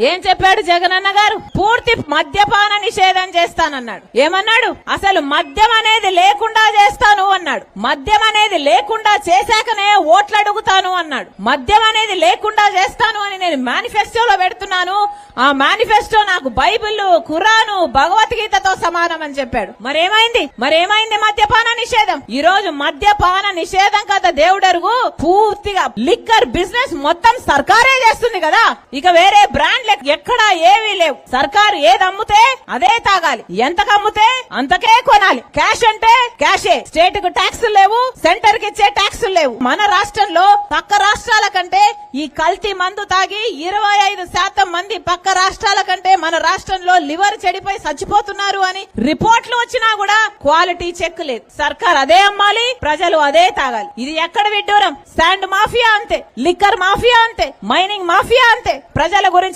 ఏం చెప్పాడు జగనన్న గారు? పూర్తి మద్యపాన నిషేధం చేస్తానన్నాడు. ఏమన్నాడు? అసలు మద్యం అనేది లేకుండా చేస్తాను అన్నాడు. మద్యం అనేది లేకుండా చేశాకనే ఓట్లు అడుగుతాను అన్నాడు. మద్యం అనేది లేకుండా చేస్తాను అని నేను మేనిఫెస్టోలో పెడుతున్నాను. ఆ మేనిఫెస్టో నాకు బైబిల్, ఖురాను, భగవద్గీతతో సమానం అని చెప్పాడు. మరేమైంది మద్యపాన నిషేధం? ఈ రోజు మద్యపాన నిషేధం కదా దేవుడరుగు. పూర్తిగా లిక్కర్ బిజినెస్ మొత్తం సర్కారే చేస్తుంది కదా. ఇక వేరే బ్రాండ్ ఎక్కడా ఏవీ లేవు. సర్కారు ఏది అమ్ముతే అదే తాగాలి, ఎంతకు అమ్ముతే అంతకే కొనాలి. క్యాష్ అంటే క్యాషే. స్టేట్ కు ట్యాక్స్ లేవు, సెంటర్ కి ఇచ్చే ట్యాక్స్ లేవు. మన రాష్ట్రంలో పక్క రాష్ట్రాల కంటే ఈ కల్తీ మందు తాగి 25% మంది పక్క రాష్ట్రాల కంటే మన రాష్ట్రంలో లివర్ చెడిపోయి చచ్చిపోతున్నారు అని రిపోర్ట్లు వచ్చినా కూడా క్వాలిటీ చెక్ లేదు. సర్కార్ అదే అమ్మాలి, ప్రజలు అదే తాగాలి. ఇది ఎక్కడ విడ్డూరం? శాండ్ మాఫియా అంతే, లిక్కర్ మాఫియా అంతే, మైనింగ్ మాఫియా అంతే. ప్రజల గురించి